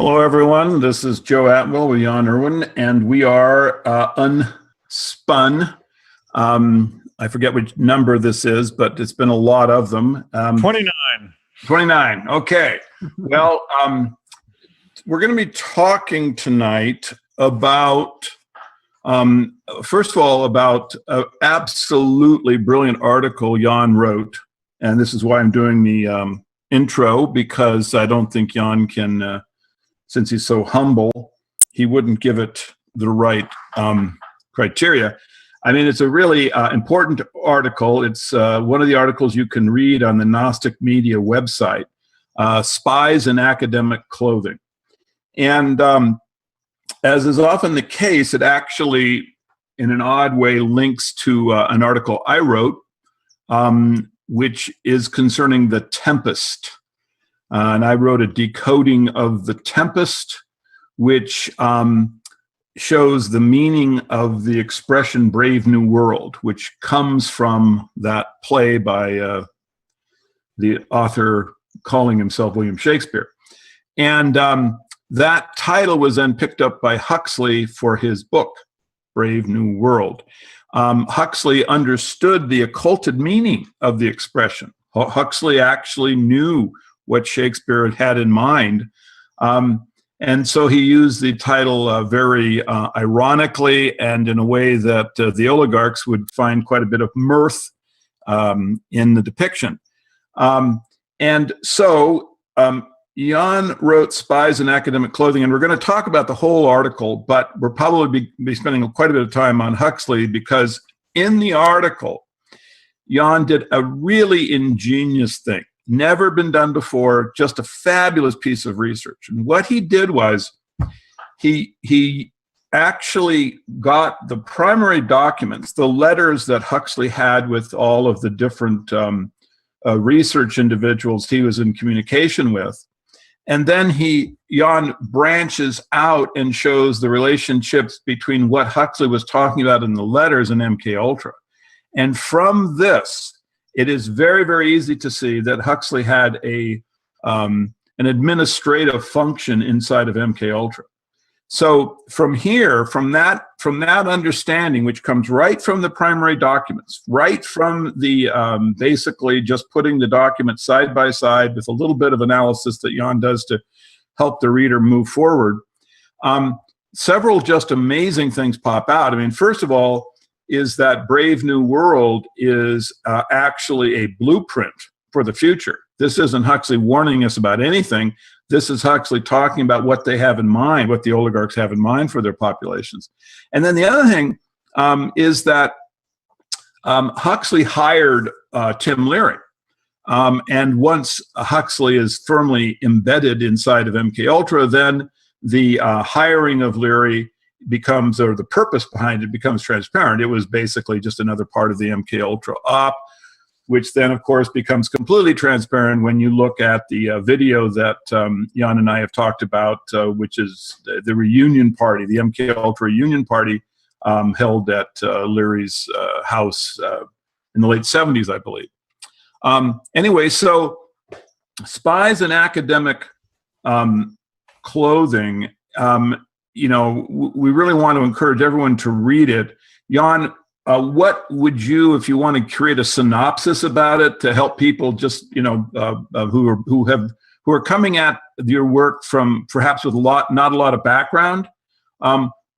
Hello, everyone. This is Joe Atwill with Jan Irvin, and we are UnSpun. I forget which number this is, but it's been a lot of them. 29. 29. Okay. Well, we're going to be talking tonight about, first of all, about an absolutely brilliant article Jan wrote. And this is why I'm doing the intro, because I don't think Jan can, since he's so humble, he wouldn't give it the right criteria. I mean, it's a really important article. It's one of the articles you can read on the Gnostic Media website, Spies in Academic Clothing. And as is often the case, it actually, in an odd way, links to an article I wrote, which is concerning the Tempest. And I wrote a decoding of the Tempest, which shows the meaning of the expression Brave New World, which comes from that play by the author calling himself William Shakespeare. And that title was then picked up by Huxley for his book, Brave New World. Huxley understood the occulted meaning of the expression. Huxley actually knew what Shakespeare had in mind. And so he used the title very ironically and in a way that the oligarchs would find quite a bit of mirth in the depiction. And so Jan wrote Spies in Academic Clothing, and we're going to talk about the whole article, but we'll probably be spending quite a bit of time on Huxley, because in the article, Jan did a really ingenious thing. Never been done before, just a fabulous piece of research. And what he did was he actually got the primary documents, the letters that Huxley had with all of the different research individuals he was in communication with. And then Jan branches out and shows the relationships between what Huxley was talking about in the letters and Mkultra. And from this, it is very, very easy to see that Huxley had an administrative function inside of Mkultra. So from here, from that understanding, which comes right from the primary documents, right from the basically just putting the documents side by side with a little bit of analysis that Jan does to help the reader move forward, several just amazing things pop out. I mean, first of all, is that Brave New World is actually a blueprint for the future. This isn't Huxley warning us about anything. This is Huxley talking about what they have in mind, what the oligarchs have in mind for their populations. And then the other thing is that Huxley hired Tim Leary. And once Huxley is firmly embedded inside of Mkultra, then the hiring of Leary becomes, or the purpose behind it becomes transparent. It was basically just another part of the Mkultra op, which then, of course, becomes completely transparent when you look at the video that Jan and I have talked about, which is the reunion party, the Mkultra reunion party held at Leary's house in the late 70s, I believe. Anyway, so Spies in Academic Clothing, you know, we really want to encourage everyone to read it. Jan, what would you, if you want to create a synopsis about it to help people just, you know, who are coming at your work from perhaps with not a lot of background,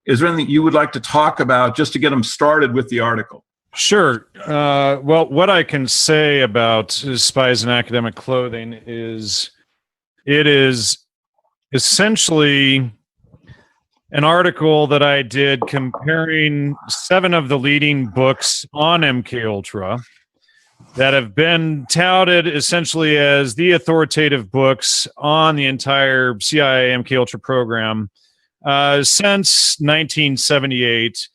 is there anything you would like to talk about just to get them started with the article? Sure. Well, what I can say about Spies in Academic Clothing is it is essentially an article that I did comparing 7 of the leading books on Mkultra that have been touted essentially as the authoritative books on the entire CIA Mkultra program since 1978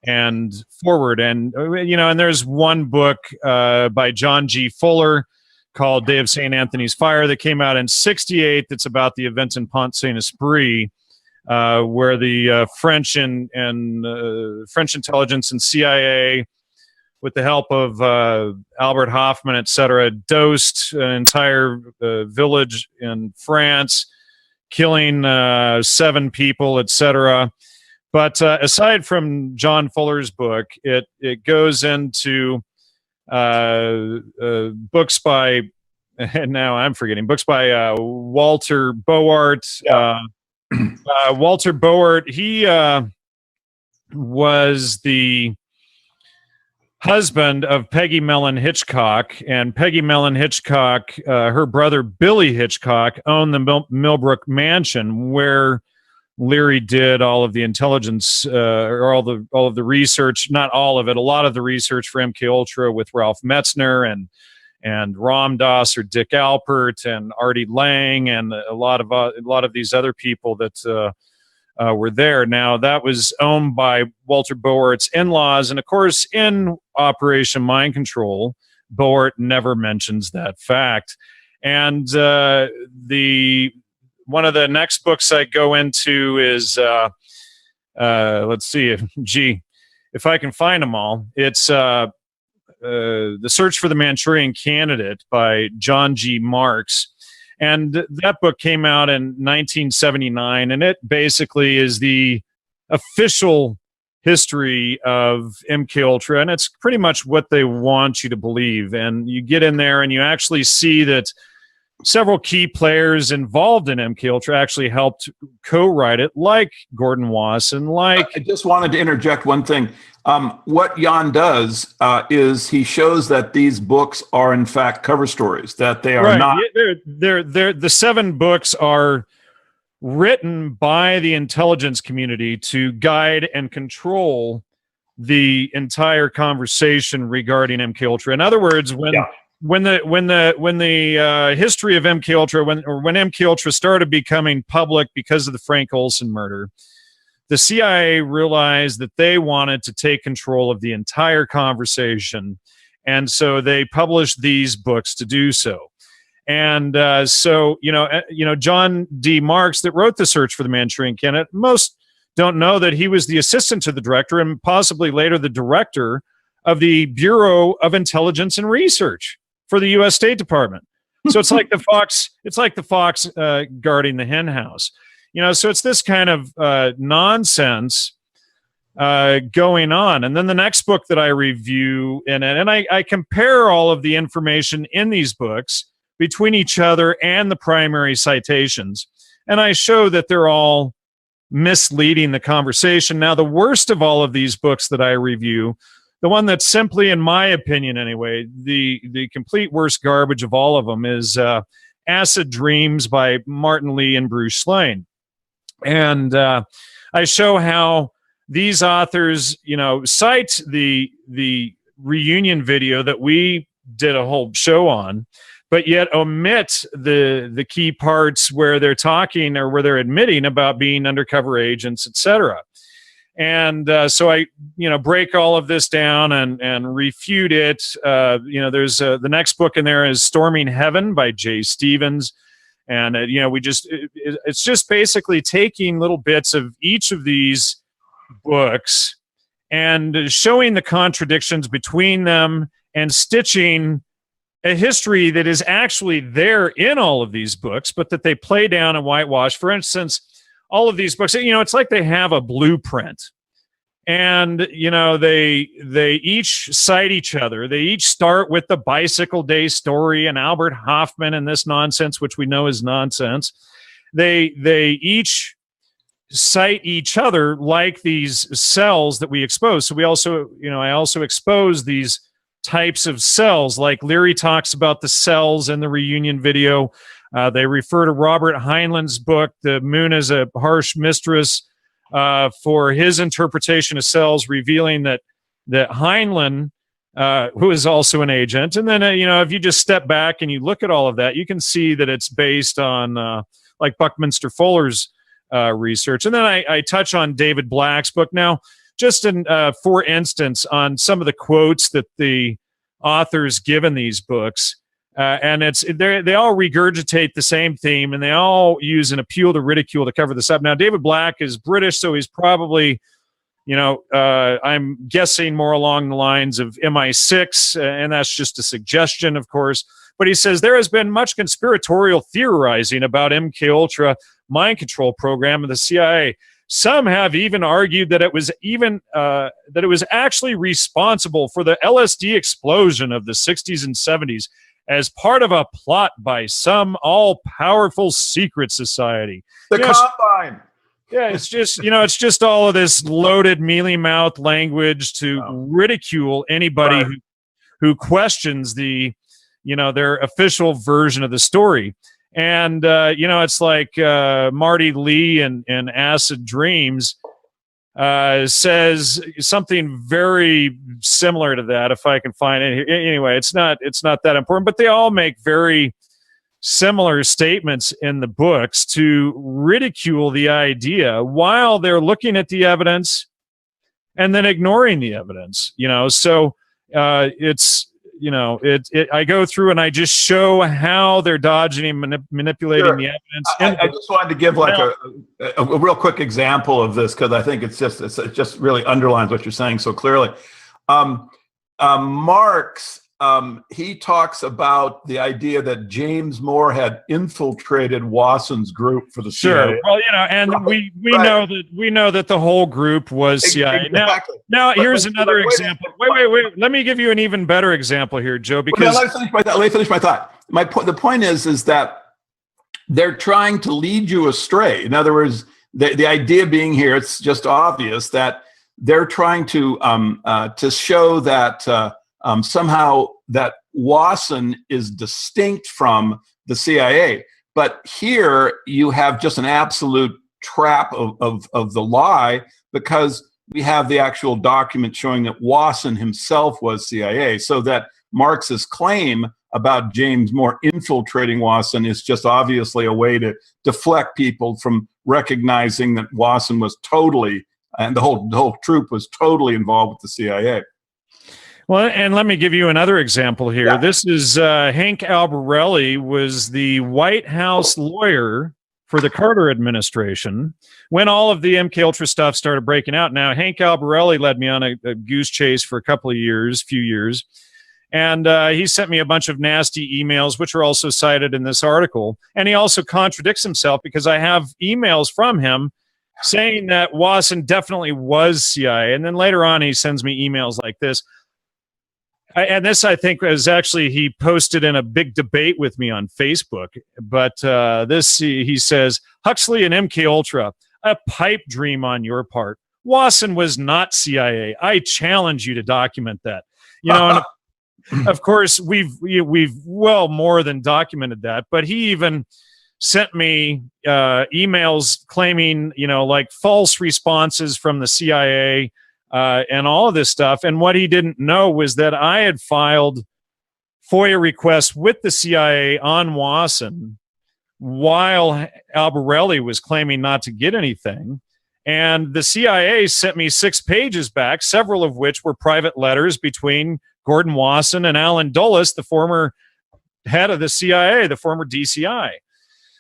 and forward. And, you know, and there's one book by John G. Fuller called Day of St. Anthony's Fire that came out in '68 that's about the events in Pont Saint-Esprit, where the French and French intelligence and CIA, with the help of Albert Hofmann, etc., dosed an entire village in France, killing 7 people, etc. But aside from John Fuller's book, it goes into books by, and now I'm forgetting, books by Walter Boart. Yeah. Walter Boart, he was the husband of Peggy Mellon Hitchcock, and Peggy Mellon Hitchcock, her brother Billy Hitchcock, owned the Millbrook Mansion where Leary did all of the intelligence, or all of the research, not all of it, a lot of the research for MKUltra with Ralph Metzner and Ram Dass or Dick Alpert and Artie Lang and a lot of these other people that were there. Now that was owned by Walter Boart's in-laws, and of course, in Operation Mind Control, Boart never mentions that fact. And one of the next books I go into is let's see if I can find them all. It's The Search for the Manchurian Candidate by John G. Marx. And that book came out in 1979, and it basically is the official history of MKUltra, and it's pretty much what they want you to believe. And you get in there and you actually see that several key players involved in MKUltra actually helped co-write it, like Gordon Wasson, like... I just wanted to interject one thing. What Jan does is he shows that these books are in fact cover stories, that they are not... They're the 7 books are written by the intelligence community to guide and control the entire conversation regarding MKUltra. In other words, when the history of MKUltra, when MKUltra started becoming public because of the Frank Olson murder, the CIA realized that they wanted to take control of the entire conversation, and so they published these books to do so. And so John D. Marx, that wrote The Search for the Manchurian Candidate, most don't know that he was the assistant to the director and possibly later the director of the Bureau of Intelligence and Research for the U.S. State Department. So it's like the fox. It's like the fox guarding the hen house. So it's this kind of nonsense going on. And then the next book that I review, and I compare all of the information in these books between each other and the primary citations, and I show that they're all misleading the conversation. Now, the worst of all of these books that I review, the one that's simply, in my opinion anyway, the complete worst garbage of all of them is Acid Dreams by Martin Lee and Bruce Slane. And I show how these authors, cite the reunion video that we did a whole show on, but yet omit the key parts where they're talking or where they're admitting about being undercover agents, etc. And so I, break all of this down and refute it. There's the next book in there is Storming Heaven by Jay Stevens. And, it's just basically taking little bits of each of these books and showing the contradictions between them and stitching a history that is actually there in all of these books, but that they play down and whitewash. For instance, all of these books, it's like they have a blueprint. And, they each cite each other. They each start with the Bicycle Day story and Albert Hoffman and this nonsense, which we know is nonsense. They each cite each other like these cells that we expose. So we also, I also expose these types of cells, like Leary talks about the cells in the reunion video. They refer to Robert Heinlein's book, The Moon is a Harsh Mistress, for his interpretation of cells, revealing that Heinlein, who is also an agent, and then if you just step back and you look at all of that, you can see that it's based on like Buckminster Fuller's research. And then I touch on David Black's book. Now, just for instance, on some of the quotes that the authors give in these books, and they all regurgitate the same theme, and they all use an appeal to ridicule to cover this up. Now, David Black is British, so he's probably, I'm guessing more along the lines of MI6, and that's just a suggestion, of course. But he says there has been much conspiratorial theorizing about MKUltra mind control program of the CIA. Some have even argued that it was actually responsible for the LSD explosion of the 60s and 70s as part of a plot by some all-powerful secret society. The Combine. Yeah, it's just all of this loaded, mealy-mouthed language to ridicule anybody who questions their official version of the story. And, it's like Marty Lee in Acid Dreams says something very similar to that, if I can find it. Anyway, it's not that important, but they all make very similar statements in the books to ridicule the idea while they're looking at the evidence and then ignoring the evidence. So I go through and I just show how they're dodging and manipulating the evidence. I just wanted to give like a real quick example of this, because I think it just really underlines what you're saying so clearly. Marx, he talks about the idea that James Moore had infiltrated Wasson's group for the CIA. Well, and we know that the whole group was CIA. Exactly. Now here's another example. Wait. Let me give you an even better example here, Joe. Because let me finish my thought. The point is that they're trying to lead you astray. In other words, the idea being here, it's just obvious that they're trying to show that somehow that Wasson is distinct from the CIA. But here you have just an absolute trap of the lie, because we have the actual document showing that Wasson himself was CIA. So that Marx's claim about James Moore infiltrating Wasson is just obviously a way to deflect people from recognizing that Wasson was totally, and the whole troop was totally involved with the CIA. Well, and let me give you another example here. Yeah. This is Hank Albarelli was the White House lawyer for the Carter administration when all of the MKUltra stuff started breaking out. Now, Hank Albarelli led me on a goose chase for few years, and he sent me a bunch of nasty emails, which are also cited in this article. And he also contradicts himself, because I have emails from him saying that Wasson definitely was CIA. And then later on, he sends me emails like this. And this, I think, is actually, he posted in a big debate with me on Facebook. But he says, Huxley and MKUltra, a pipe dream on your part. Wasson was not CIA. I challenge you to document that. And of course, we've well more than documented that. But he even sent me emails claiming, like false responses from the CIA, and all of this stuff. And what he didn't know was that I had filed FOIA requests with the CIA on Wasson while Albarelli was claiming not to get anything. And the CIA sent me 6 pages back, several of which were private letters between Gordon Wasson and Alan Dulles, the former head of the CIA, the former DCI.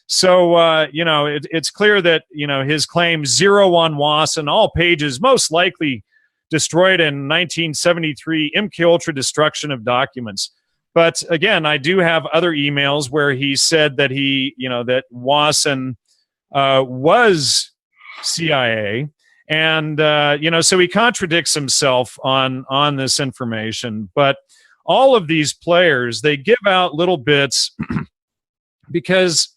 So, it's clear that, his claim 0 on Wasson, all pages most likely destroyed in 1973 MKUltra destruction of documents. But again, I do have other emails where he said that that Wasson was CIA. And, so he contradicts himself on this information. But all of these players, they give out little bits because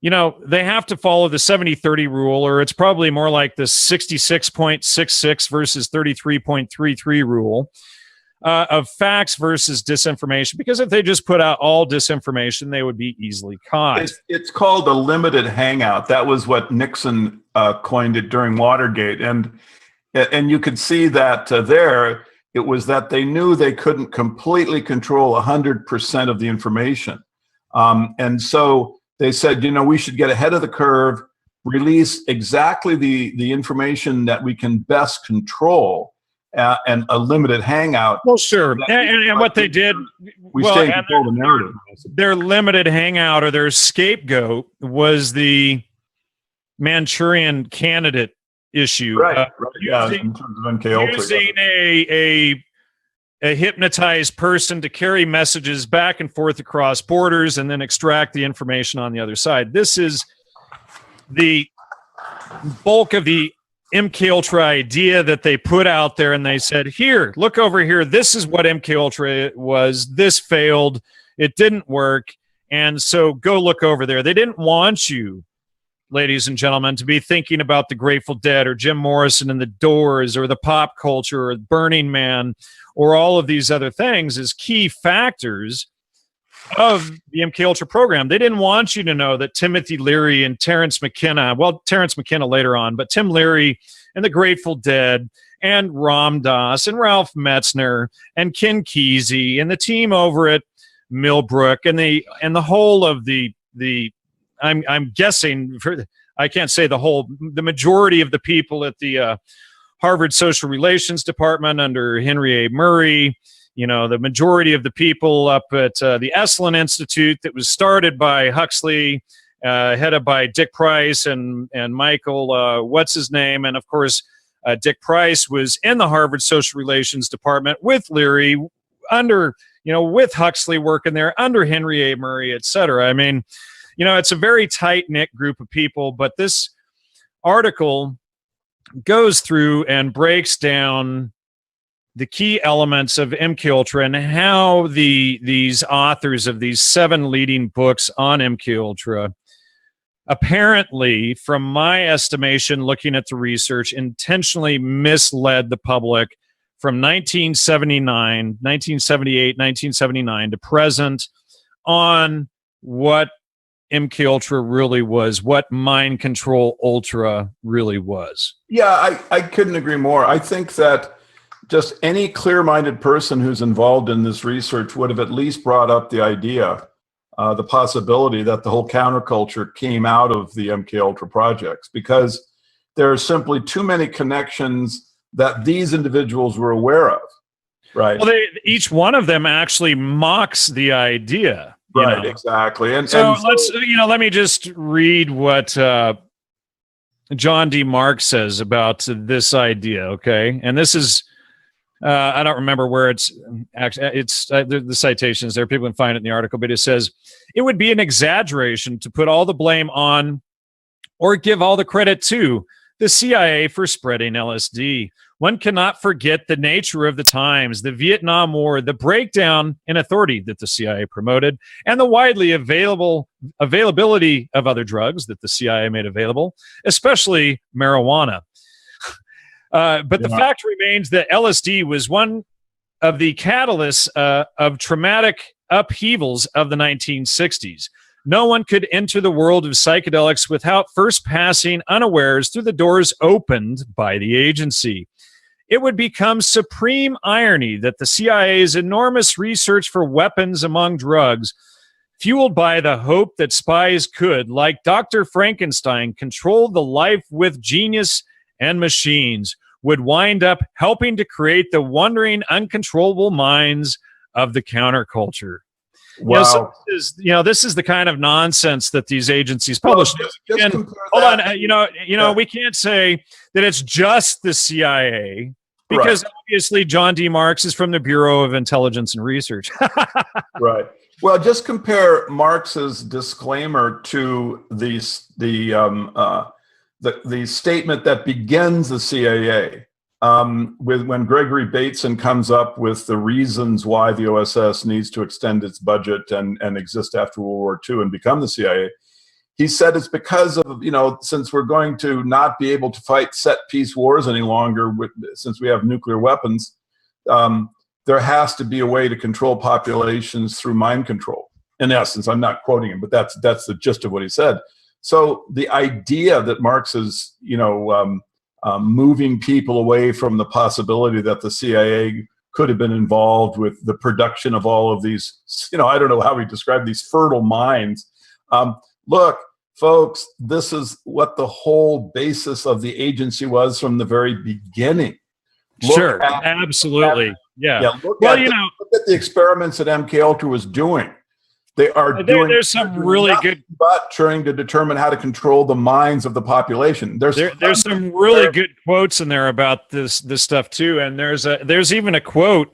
they have to follow the 70-30 rule, or it's probably more like the 66.66 versus 33.33 rule of facts versus disinformation. Because if they just put out all disinformation, they would be easily caught. It's called a limited hangout. That was what Nixon coined it during Watergate. And you could see that there, it was that they knew they couldn't completely control 100% of the information. And so they said, we should get ahead of the curve, release exactly the information that we can best control, and a limited hangout. Well, sure. And what they did, stay in control of the narrative. Their limited hangout, or their scapegoat, was the Manchurian candidate issue. Right. In terms of MKUltra. Using a hypnotized person to carry messages back and forth across borders and then extract the information on the other side. This is the bulk of the Mkultra idea that they put out there, and they said, here, look over here. This is what Mkultra was. This failed. It didn't work. And so go look over there. They didn't want you, ladies and gentlemen, to be thinking about the Grateful Dead or Jim Morrison and the Doors or the pop culture or Burning Man or all of these other things as key factors of the Mkultra program. They didn't want you to know that Timothy Leary and Terrence McKenna, well, Terrence McKenna later on, but Tim Leary and the Grateful Dead and Ram Dass and Ralph Metzner and Ken Kesey and the team over at Millbrook and the whole of the I'm guessing, I can't say the majority of the people at the Harvard Social Relations Department under Henry A. Murray, the majority of the people up at the Esalen Institute that was started by Huxley, headed by Dick Price and Michael, what's his name? And of course, Dick Price was in the Harvard Social Relations Department with Leary under, with Huxley working there under Henry A. Murray, et cetera. I mean, it's a very tight-knit group of people, but this article goes through and breaks down the key elements of Mkultra and how these authors of these 7 leading books on Mkultra apparently, from my estimation, looking at the research, intentionally misled the public from 1978, 1979 to present on what Mkultra really was, what mind control ultra really was. Yeah, I couldn't agree more. I think that just any clear-minded person who's involved in this research would have at least brought up the idea, the possibility that the whole counterculture came out of the Mkultra projects, because there are simply too many connections that these individuals were aware of, right? Well, each one of them actually mocks the idea. Right, exactly. And let's, let me just read what John D. Marx says about this idea, okay? And this is, I don't remember where it's the citations there. People can find it in the article, but it says, it would be an exaggeration to put all the blame on or give all the credit to the CIA for spreading LSD. One cannot forget the nature of the times, the Vietnam War, the breakdown in authority that the CIA promoted, and the widely availability of other drugs that the CIA made available, especially marijuana. But the fact remains that LSD was one of the catalysts of traumatic upheavals of the 1960s. No one could enter the world of psychedelics without first passing unawares through the doors opened by the agency. It would become supreme irony that the CIA's enormous research for weapons among drugs, fueled by the hope that spies could, like Dr. Frankenstein, control the life with genius and machines, would wind up helping to create the wandering, uncontrollable minds of the counterculture. Wow. So this is the kind of nonsense that these agencies publish. We can't say that it's just the CIA, because obviously John D. Marx is from the Bureau of Intelligence and Research. Right. Well, just compare Marx's disclaimer to the statement that begins the CIA. With when Gregory Bateson comes up with the reasons why the OSS needs to extend its budget and exist after World War II and become the CIA, he said it's because of, since we're going to not be able to fight set piece wars any longer since we have nuclear weapons, there has to be a way to control populations through mind control. In essence, I'm not quoting him, but that's the gist of what he said. So the idea that Marx is, moving people away from the possibility that the CIA could have been involved with the production of all of these, I don't know how we describe these fertile minds. Look, folks, this is what the whole basis of the agency was from the very beginning. Sure, absolutely. Look at the experiments that Mkultra was doing. They are doing. There's some really good, but trying to determine how to control the minds of the population. There's some really good quotes in there about this stuff too. And there's even a quote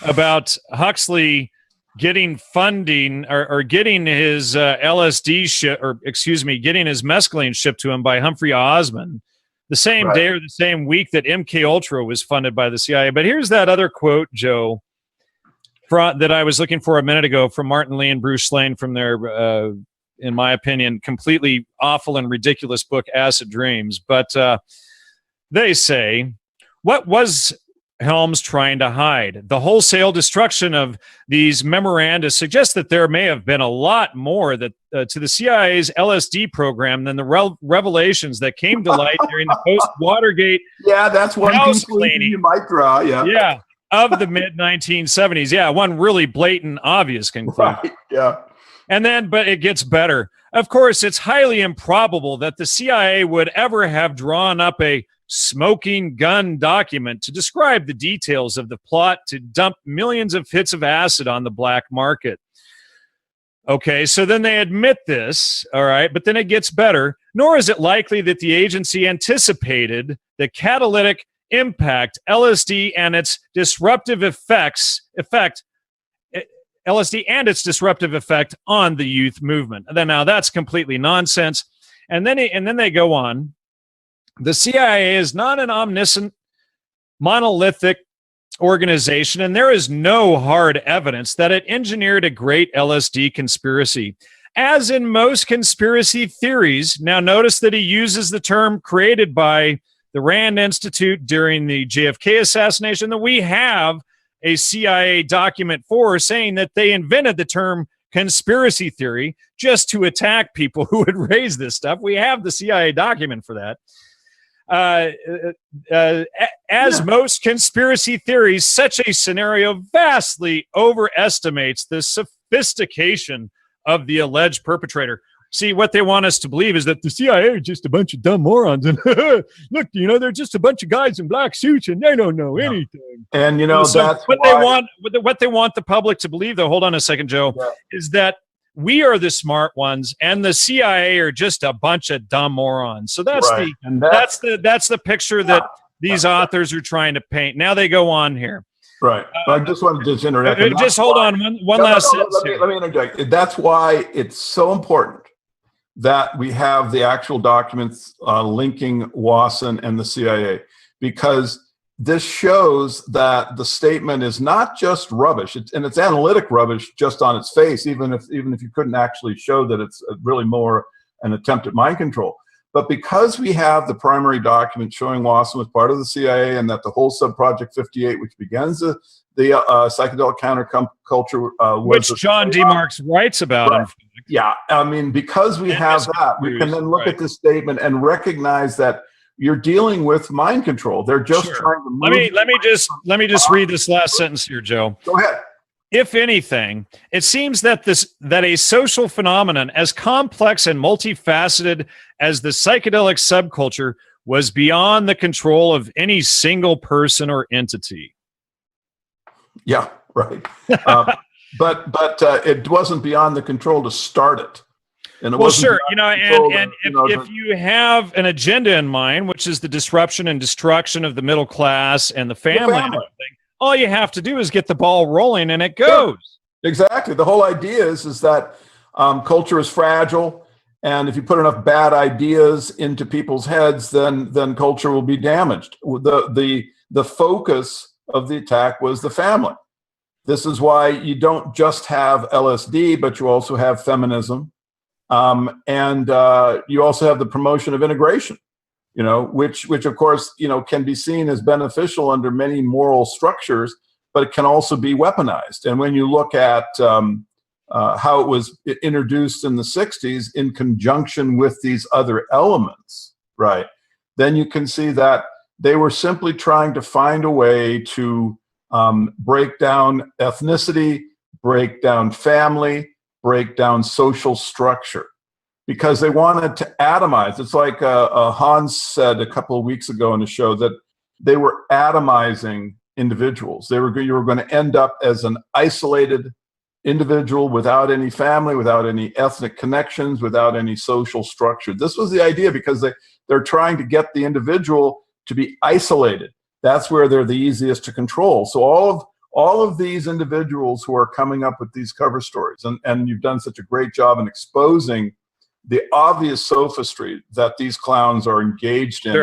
about Huxley getting funding or getting his LSD ship, or excuse me, getting his mescaline shipped to him by Humphrey Osmond the same day or the same week that MKUltra was funded by the CIA. But here's that other quote, Joe, that I was looking for a minute ago from Martin Lee and Bruce Slane from their, in my opinion, completely awful and ridiculous book, Acid Dreams. But they say, what was Helms trying to hide? The wholesale destruction of these memoranda suggests that there may have been a lot more that to the CIA's LSD program than the revelations that came to light during the post-Watergate that's one conclusion you might draw. Yeah, of the mid-1970s. Yeah, one really blatant, obvious conclusion. Right, yeah. And then, but it gets better. Of course, it's highly improbable that the CIA would ever have drawn up a smoking gun document to describe the details of the plot to dump millions of hits of acid on the black market. Okay, so then they admit this, all right, but then it gets better. Nor is it likely that the agency anticipated the catalytic impact LSD and its disruptive LSD and its disruptive effect on the youth movement. Now that's completely nonsense. And then they go on. The CIA is not an omniscient, monolithic organization, and there is no hard evidence that it engineered a great LSD conspiracy. As in most conspiracy theories, now notice that he uses the term created by the Rand Institute during the JFK assassination that we have a CIA document for, saying that they invented the term conspiracy theory just to attack people who would raise this stuff. We have the CIA document for that. As most conspiracy theories, such a scenario vastly overestimates the sophistication of the alleged perpetrator. See, what they want us to believe is that the CIA are just a bunch of dumb morons. And look, they're just a bunch of guys in black suits and they don't know anything. And, that's what they want the public to believe, though, hold on a second, Joe, is that we are the smart ones and the CIA are just a bunch of dumb morons. So that's that's the picture that these authors are trying to paint. Now they go on here. Right. I just wanted to interject. Just hold on one last sentence. Let me interject. That's why it's so important that we have the actual documents linking Wasson and the CIA, because this shows that the statement is not just rubbish, and it's analytic rubbish just on its face, even if you couldn't actually show that it's really more an attempt at mind control. But because we have the primary document showing Wasson was part of the CIA and that the whole Subproject 58, which begins the psychedelic counterculture, which John D. Marx writes about. Right. Yeah, I mean, because we have that, we can then look at this statement and recognize that you're dealing with mind control. They're just trying to move. Let me just read this last sentence here, Joe. Go ahead. If anything, it seems that a social phenomenon as complex and multifaceted as the psychedelic subculture was beyond the control of any single person or entity. Yeah, right. But it wasn't beyond the control to start it. And it wasn't if you have an agenda in mind, which is the disruption and destruction of the middle class and the family. And everything, all you have to do is get the ball rolling and it goes. Yeah, exactly. The whole idea is that culture is fragile, and if you put enough bad ideas into people's heads, then culture will be damaged. The focus of the attack was the family. This is why you don't just have LSD, but you also have feminism, and you also have the promotion of integration. Which of course, can be seen as beneficial under many moral structures, but it can also be weaponized. And when you look at how it was introduced in the 60s in conjunction with these other elements, right, then you can see that they were simply trying to find a way to break down ethnicity, break down family, break down social structure, because they wanted to atomize. It's like Hans said a couple of weeks ago in the show that they were atomizing individuals. You were going to end up as an isolated individual without any family, without any ethnic connections, without any social structure. This was the idea, because they're trying to get the individual to be isolated. That's where they're the easiest to control. So all of these individuals who are coming up with these cover stories, and you've done such a great job in exposing the obvious sophistry that these clowns are engaged in.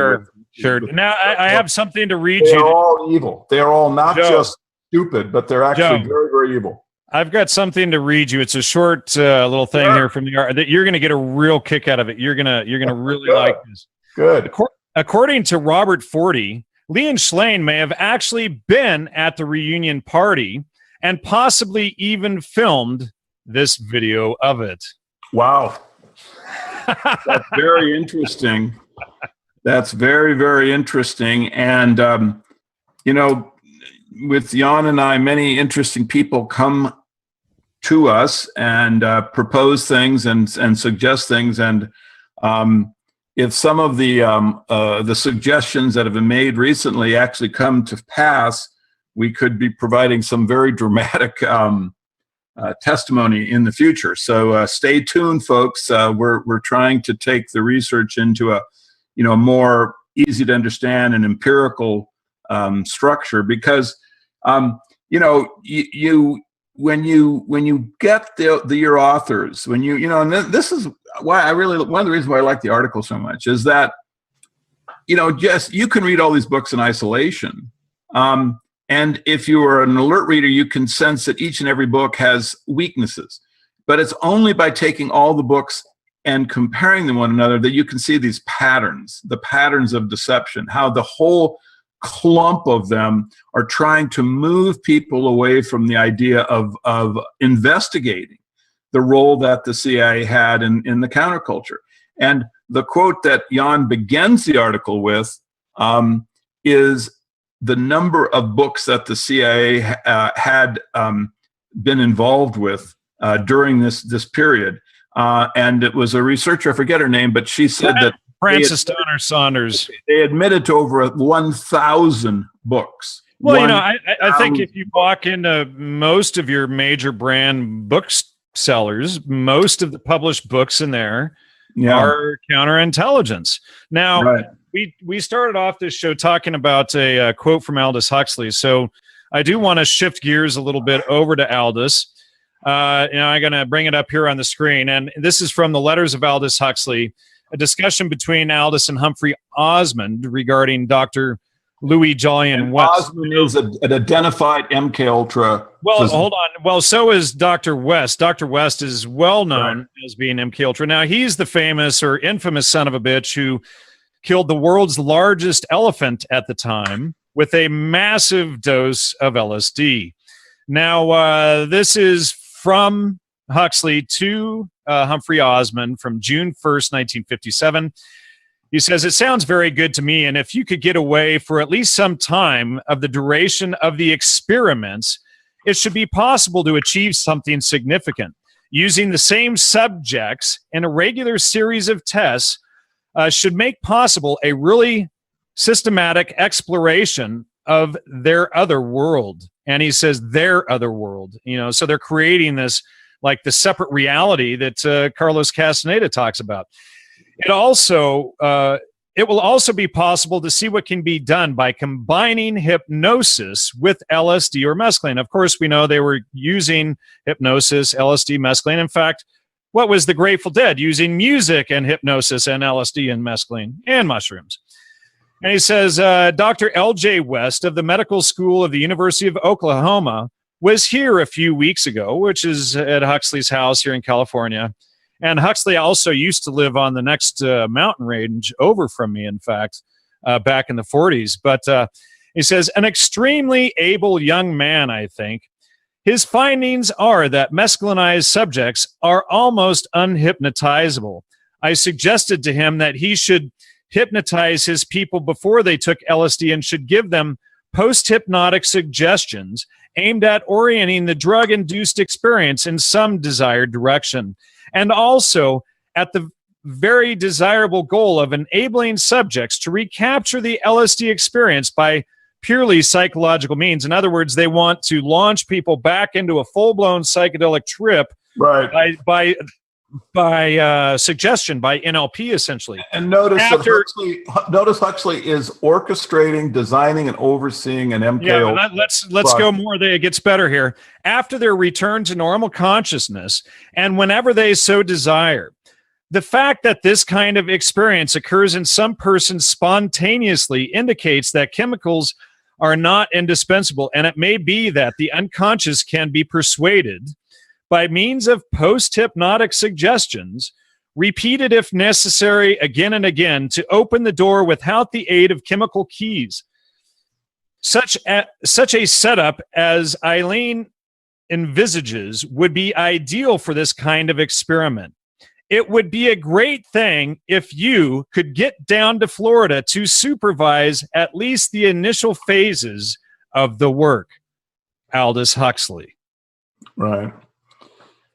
Sure. Now, I have something to read you. They're all evil. They're all not just stupid, but they're actually Joe, very, very evil. I've got something to read you. It's a short little thing here from the art that you're going to get a real kick out of it. You're gonna really like this. Good. According to Robert Forty, Lee and Schlane may have actually been at the reunion party and possibly even filmed this video of it. Wow. That's very interesting. That's very, very interesting. And, you know, with Jan and I, many interesting people come to us and propose things and suggest things. And if some of the suggestions that have been made recently actually come to pass, we could be providing some very dramatic testimony in the future. So stay tuned, folks. We're trying to take the research into a more easy to understand and empirical structure, because when you get your authors, and this is why one of the reasons why I like the article so much is that you can read all these books in isolation. And if you are an alert reader, you can sense that each and every book has weaknesses. But it's only by taking all the books and comparing them one another that you can see these patterns, the patterns of deception, how the whole clump of them are trying to move people away from the idea of investigating the role that the CIA had in the counterculture. And the quote that Jan begins the article with is the number of books that the CIA had been involved with during this period. And it was a researcher, I forget her name, but she said that Frances Donner Saunders. They admitted to over 1,000 books. Well, I think if you walk into most of your major brand booksellers, most of the published books in there are counterintelligence. Now, we started off this show talking about a quote from Aldous Huxley. So I do want to shift gears a little bit over to Aldous. I'm going to bring it up here on the screen. And this is from the Letters of Aldous Huxley, a discussion between Aldous and Humphrey Osmond regarding Dr. Louis Jolyon West. Osmond is an identified MKUltra. Well, hold on. Well, so is Dr. West. Dr. West is well known as being MKUltra. Now, he's the famous or infamous son of a bitch who killed the world's largest elephant at the time with a massive dose of LSD. Now, this is from Huxley to Humphrey Osmond from June 1st, 1957. He says, "It sounds very good to me, and if you could get away for at least some time of the duration of the experiments, it should be possible to achieve something significant. Using the same subjects in a regular series of tests should make possible a really systematic exploration of their other world." And he says their other world, so they're creating this, like the separate reality that Carlos Castaneda talks about. It will also be possible to see what can be done by combining hypnosis with LSD or mescaline. Of course, we know they were using hypnosis, LSD, mescaline. In fact, what was the Grateful Dead? Using music and hypnosis and LSD and mescaline and mushrooms. And he says, Dr. L.J. West of the Medical School of the University of Oklahoma was here a few weeks ago, which is at Huxley's house here in California. And Huxley also used to live on the next mountain range over from me, in fact, back in the 40s. But he says, an extremely able young man, I think. His findings are that mescalinized subjects are almost unhypnotizable. I suggested to him that he should hypnotize his people before they took LSD and should give them post-hypnotic suggestions aimed at orienting the drug-induced experience in some desired direction, and also at the very desirable goal of enabling subjects to recapture the LSD experience by purely psychological means. In other words, they want to launch people back into a full-blown psychedelic trip by suggestion, by NLP, essentially. And notice Huxley is orchestrating, designing, and overseeing an MK. Yeah, let's go more. It gets better here. After their return to normal consciousness, and whenever they so desire, the fact that this kind of experience occurs in some persons spontaneously indicates that chemicals are not indispensable, and it may be that the unconscious can be persuaded by means of post-hypnotic suggestions, repeated if necessary again and again, to open the door without the aid of chemical keys. Such a setup as Eileen envisages would be ideal for this kind of experiment. It would be a great thing if you could get down to Florida to supervise at least the initial phases of the work. Aldous Huxley. Right.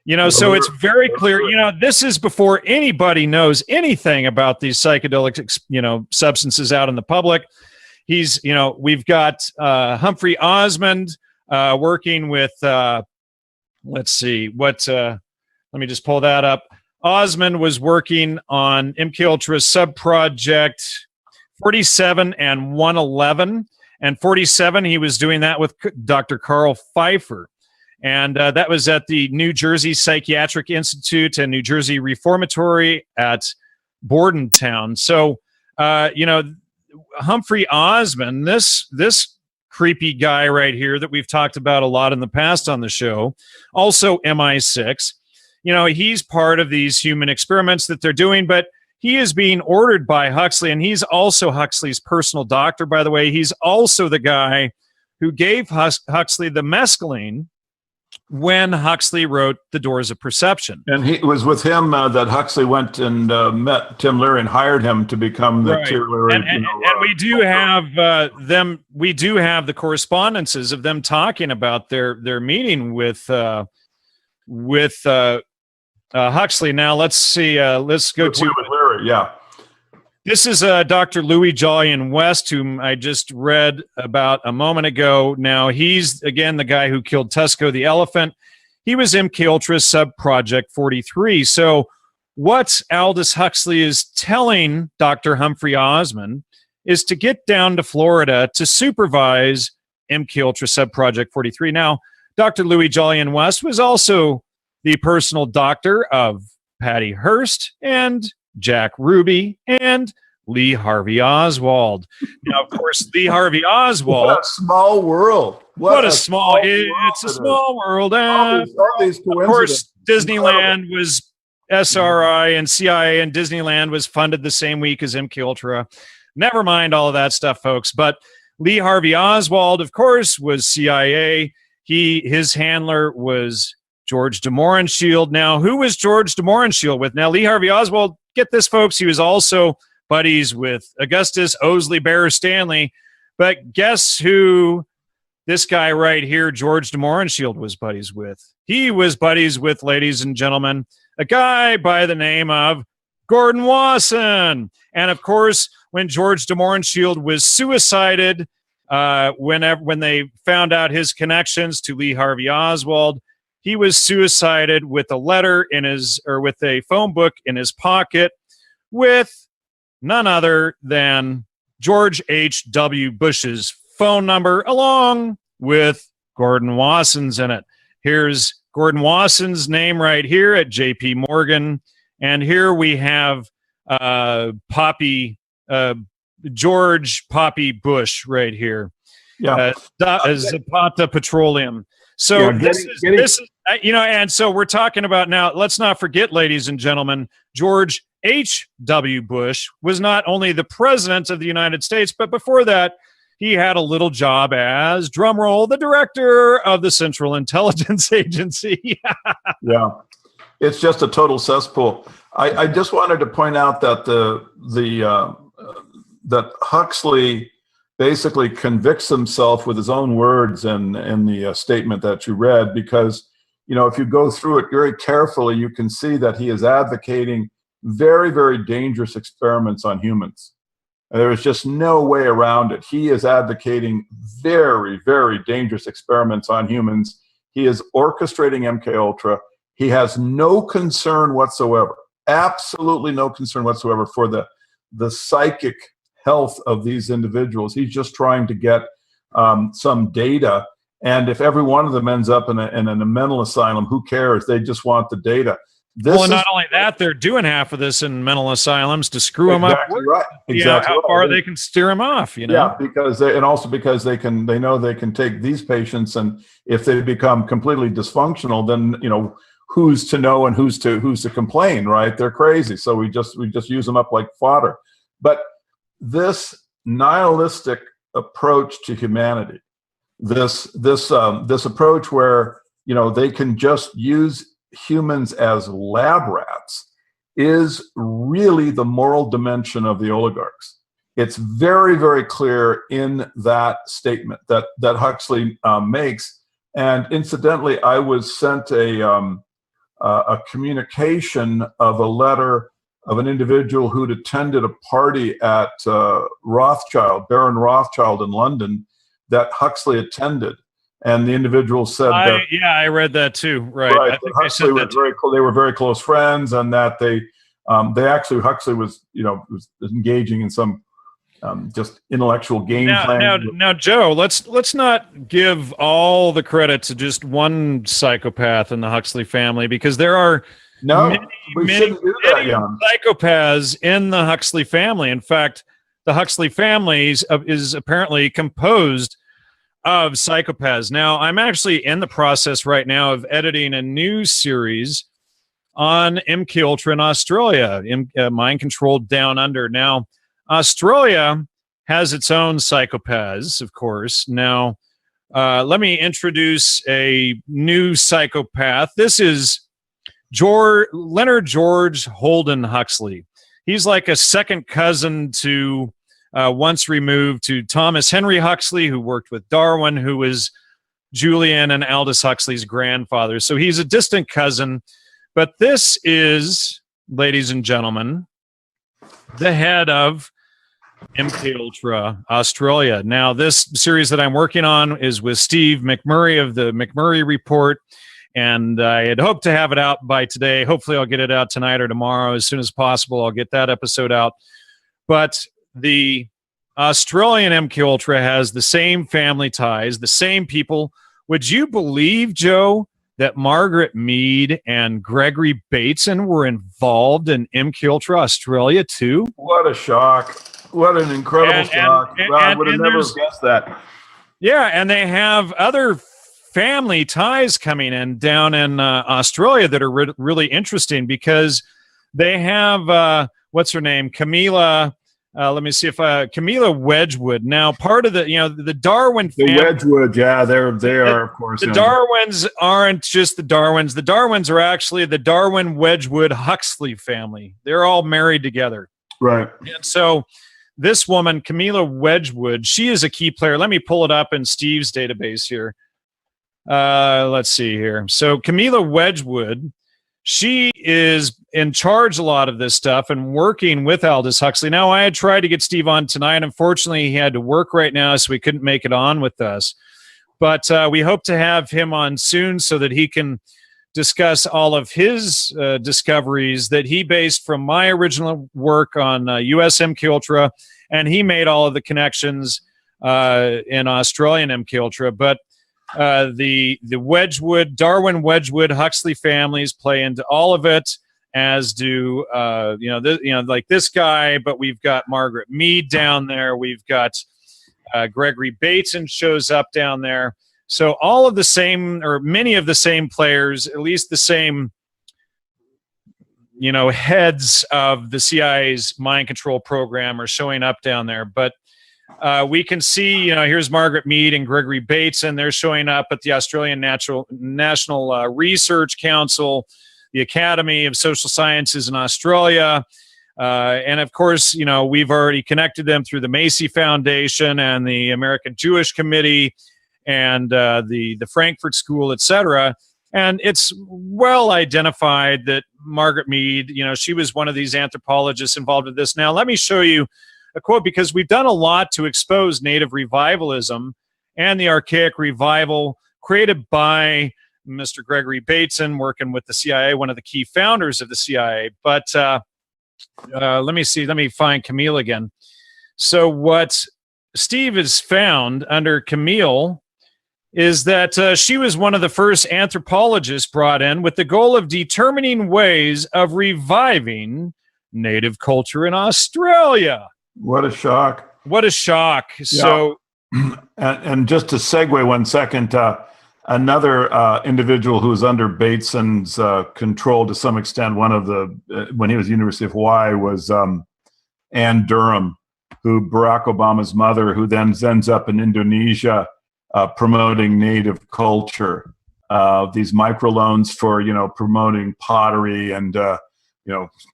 You know, so it's very clear, you know, this is before anybody knows anything about these psychedelic, you know, substances out in the public. He's, you know, we've got Humphrey Osmond working with, let's see, let me just pull that up. Osmond was working on Mkultra's subproject 47 and 111. And 47, he was doing that with Dr. Carl Pfeiffer. And that was at the New Jersey Psychiatric Institute and New Jersey Reformatory at Bordentown. So, you know, Humphrey Osmond, this creepy guy right here that we've talked about a lot in the past on the show, also MI6, you know, he's part of these human experiments that they're doing, but he is being ordered by Huxley, and he's also Huxley's personal doctor, by the way. He's also the guy who gave Huxley the mescaline when Huxley wrote The Doors of Perception. And he was with him that Huxley went and met Tim Leary and hired him to become the Tim Leary. And we do have we do have the correspondences of them talking about their meeting with Huxley. Now let's see. Let's go to Leary. Yeah. This is Dr. Louis Jolyon West, whom I just read about a moment ago. Now, he's, again, the guy who killed Tusco the elephant. He was Mkultra's subproject 43. So what Aldous Huxley is telling Dr. Humphrey Osmond is to get down to Florida to supervise Mkultra subproject 43. Now, Dr. Louis Jolyon West was also the personal doctor of Patty Hearst and Jack Ruby and Lee Harvey Oswald. Now, of course, Lee Harvey Oswald. What a small world. It's a small world. All these of course, Disneyland was SRI and CIA, and Disneyland was funded the same week as Mkultra. Never mind all of that stuff, folks. But Lee Harvey Oswald, of course, was CIA. His handler was George de Mohrenschildt. Now, who was George de Mohrenschildt with? Now, Lee Harvey Oswald, get this, folks, he was also buddies with Augustus Owsley Bear Stanley. But guess who this guy right here, George de Mohrenschildt, was buddies with? He was buddies with, ladies and gentlemen, a guy by the name of Gordon Wasson. And, of course, when George de Mohrenschildt was suicided, when they found out his connections to Lee Harvey Oswald, he was suicided with a letter with a phone book in his pocket with none other than George H.W. Bush's phone number, along with Gordon Wasson's in it. Here's Gordon Wasson's name right here at J.P. Morgan. And here we have George Poppy Bush right here. Yeah. Zapata Petroleum. So this is, you know, and so we're talking about now, let's not forget, ladies and gentlemen, George H.W. Bush was not only the president of the United States, but before that, he had a little job as, drumroll, the director of the Central Intelligence Agency. Yeah, it's just a total cesspool. I just wanted to point out that that Huxley basically convicts himself with his own words in the statement that you read, because, you know, if you go through it very carefully, you can see that he is advocating very, very dangerous experiments on humans. And there is just no way around it. He is advocating very, very dangerous experiments on humans. He is orchestrating MKUltra. He has no concern whatsoever, absolutely no concern whatsoever for the psychic health of these individuals. He's just trying to get some data. And if every one of them ends up in a mental asylum, who cares? They just want the data. Well, and not only that, they're doing half of this in mental asylums to screw them up. Right. Exactly. How far they can steer them off, you know? Yeah, because they know they can take these patients, and if they become completely dysfunctional, then who's to know and who's to complain, right? They're crazy. So we just use them up like fodder. But this nihilistic approach to humanity, this approach where they can just use humans as lab rats, is really the moral dimension of the oligarchs. It's very, very clear in that statement that Huxley makes. And incidentally, I was sent a communication of a letter of an individual who'd attended a party at Rothschild, Baron Rothschild in London, that Huxley attended. And the individual said I read that too. Right. I think Huxley was they were very close friends, and that Huxley was engaging in some just intellectual game plan. Now, Joe, let's not give all the credit to just one psychopath in the Huxley family, because there are many psychopaths in the Huxley family. In fact, the Huxley family is apparently composed of psychopaths. Now, I'm actually in the process right now of editing a new series on Mkultra in Australia, Mind Controlled Down Under. Now, Australia has its own psychopaths, of course. Now, let me introduce a new psychopath. This is Leonard George Holden Huxley. He's like a second cousin to once removed to Thomas Henry Huxley, who worked with Darwin, who was Julian and Aldous Huxley's grandfather. So he's a distant cousin. But this is, ladies and gentlemen, the head of Mkultra Australia. Now, this series that I'm working on is with Steve McMurray of the McMurray Report, and I had hoped to have it out by today. Hopefully I'll get it out tonight or tomorrow. As soon as possible, I'll get that episode out. But the Australian Mkultra has the same family ties, the same people. Would you believe, Joe, that Margaret Mead and Gregory Bateson were involved in Mkultra Australia too? What a shock. What an incredible shock. I would have never guessed that. Yeah, and they have other family ties coming in down in Australia that are really interesting, because they have, what's her name? Camilla. Let me see if Camilla Wedgwood. Now, part of the the Darwin family. The Wedgwood, yeah, they are, of course. The Darwins aren't just the Darwins. The Darwins are actually the Darwin Wedgwood Huxley family. They're all married together. Right. And so this woman, Camilla Wedgwood, she is a key player. Let me pull it up in Steve's database here. Let's see here. So Camilla Wedgwood, she is in charge a lot of this stuff and working with Aldous Huxley. Now, I had tried to get Steve on tonight. Unfortunately, he had to work right now, so we couldn't make it on with us. But we hope to have him on soon so that he can discuss all of his discoveries that he based from my original work on U.S. Mkultra, and he made all of the connections in Australian Mkultra. But the Wedgwood, Darwin Wedgwood, Huxley families play into all of it, as do like this guy. But we've got Margaret Mead down there. We've got Gregory Bateson shows up down there. So all of the same, or many of the same players, at least the same, heads of the CIA's mind control program are showing up down there. But we can see, here's Margaret Mead and Gregory Bateson. They're showing up at the Australian National Research Council, the Academy of Social Sciences in Australia. And of course, we've already connected them through the Macy Foundation and the American Jewish Committee and the Frankfurt School, etc. And it's well identified that Margaret Mead, she was one of these anthropologists involved with this. Now, let me show you a quote, because we've done a lot to expose native revivalism and the archaic revival created by Mr. Gregory Bateson, working with the CIA, one of the key founders of the CIA. But let me find Camille again. So what Steve has found under Camille is that she was one of the first anthropologists brought in with the goal of determining ways of reviving native culture in Australia. What a shock. What a shock. Yeah. So, and just to segue 1 second, another individual who was under Bateson's control to some extent, one of the, when he was at the University of Hawaii, was Ann Durham, who Barack Obama's mother, who then ends up in Indonesia promoting native culture. These microloans for, promoting pottery and,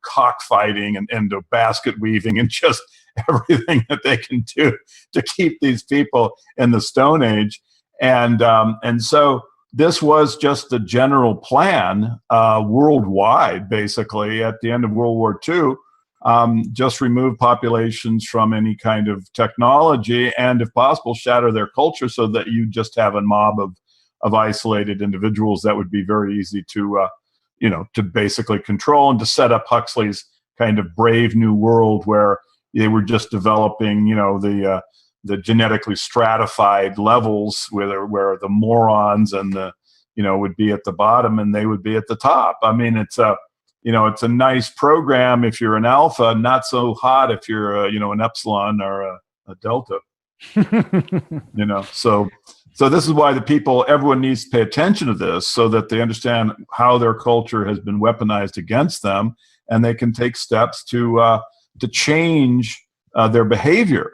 cockfighting and basket weaving and just everything that they can do to keep these people in the Stone Age. And so this was just a general plan worldwide, basically, at the end of World War II. Just remove populations from any kind of technology and, if possible, shatter their culture so that you just have a mob of isolated individuals that would be very easy to, to basically control, and to set up Huxley's kind of brave new world where they were just developing, the genetically stratified levels where the morons and the, would be at the bottom and they would be at the top. I mean, it's a nice program if you're an alpha, not so hot if you're an epsilon or a delta. So this is why everyone needs to pay attention to this, so that they understand how their culture has been weaponized against them, and they can take steps to change their behavior.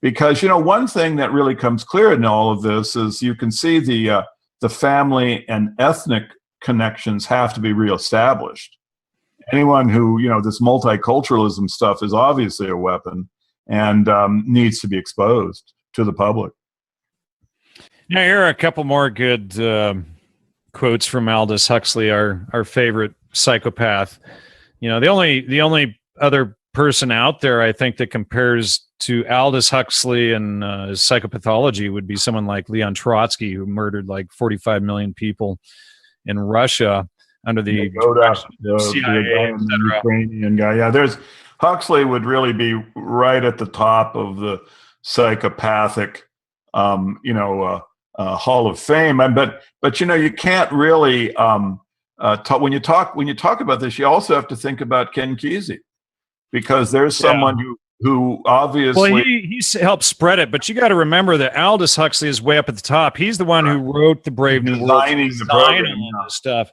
Because one thing that really comes clear in all of this is you can see the family and ethnic connections have to be reestablished. Anyone who, this multiculturalism stuff is obviously a weapon and needs to be exposed to the public. Now, here are a couple more good quotes from Aldous Huxley, our favorite psychopath. The only other person out there, I think, that compares to Aldous Huxley and his psychopathology would be someone like Leon Trotsky, who murdered like 45 million people in Russia under the CIA, the Ukrainian guy. Yeah, Huxley would really be right at the top of the psychopathic, Hall of Fame. But you can't really when you talk about this, you also have to think about Ken Kesey, because there's someone who obviously, well, he helped spread it. But you got to remember that Aldous Huxley is way up at the top. He's the one who wrote the Brave New World, designing the program, all this stuff.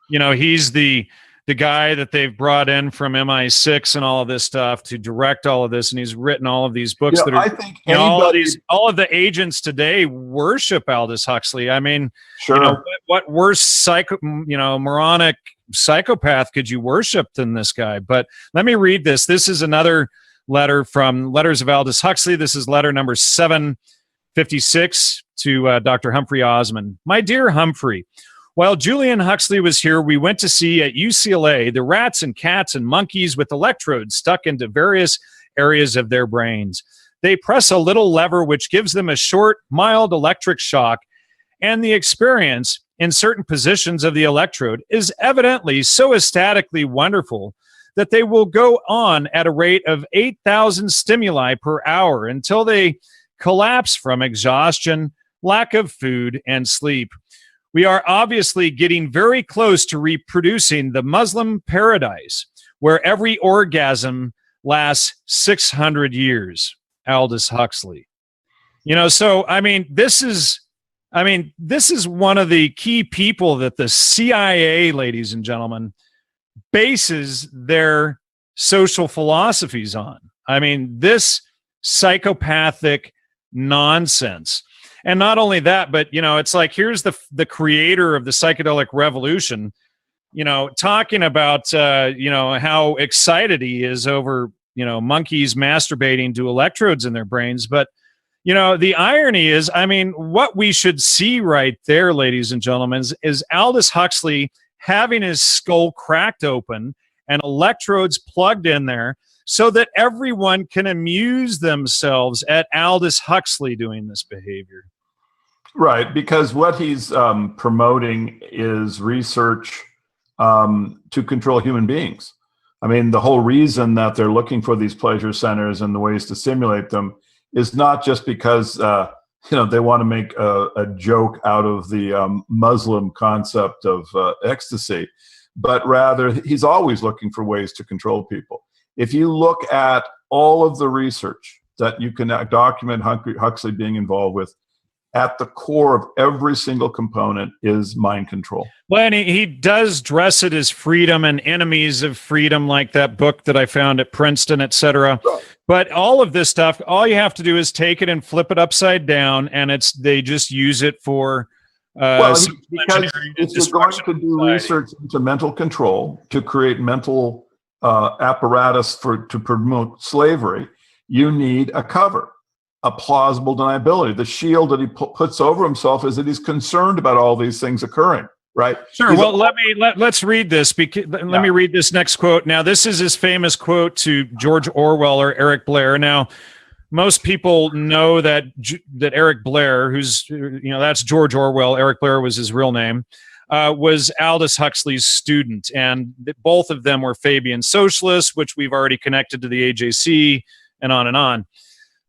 He's the guy that they've brought in from MI6 and all of this stuff to direct all of this, and he's written all of these books that are. I think all of the agents today worship Aldous Huxley. I mean, sure. What worse moronic psychopath could you worship than this guy? But let me read this. This is another letter from Letters of Aldous Huxley. This is letter number 756 to Dr. Humphrey Osmond. My dear Humphrey, while Julian Huxley was here, we went to see at UCLA the rats and cats and monkeys with electrodes stuck into various areas of their brains. They press a little lever which gives them a short, mild electric shock, and the experience in certain positions of the electrode is evidently so ecstatically wonderful that they will go on at a rate of 8,000 stimuli per hour until they collapse from exhaustion, lack of food, and sleep. We are obviously getting very close to reproducing the Muslim paradise, where every orgasm lasts 600 years. Aldous Huxley. So this is one of the key people that the CIA, ladies and gentlemen, bases their social philosophies on. This psychopathic nonsense. And not only that, but, it's like, here's the creator of the psychedelic revolution, talking about, how excited he is over, monkeys masturbating to electrodes in their brains. But, the irony is, what we should see right there, ladies and gentlemen, is Aldous Huxley having his skull cracked open and electrodes plugged in there so that everyone can amuse themselves at Aldous Huxley doing this behavior. Right, because what he's promoting is research to control human beings. I mean, the whole reason that they're looking for these pleasure centers and the ways to simulate them is not just because they want to make a joke out of the Muslim concept of ecstasy, but rather he's always looking for ways to control people. If you look at all of the research that you can document Huxley being involved with, at the core of every single component is mind control. Well, and he does dress it as freedom and enemies of freedom, like that book that I found at Princeton, et cetera. Right. But all of this stuff, all you have to do is take it and flip it upside down, and they just use it for because if you're going to do research into mental control to create mental apparatus to promote slavery, you need a cover. A plausible deniability. The shield that he puts over himself is that he's concerned about all these things occurring, right? Sure. Well, let's read this. Let me read this next quote. Now, this is his famous quote to George Orwell or Eric Blair. Now, most people know that Eric Blair, who's that's George Orwell. Eric Blair was his real name. Was Aldous Huxley's student, and both of them were Fabian socialists, which we've already connected to the AJC, and on and on.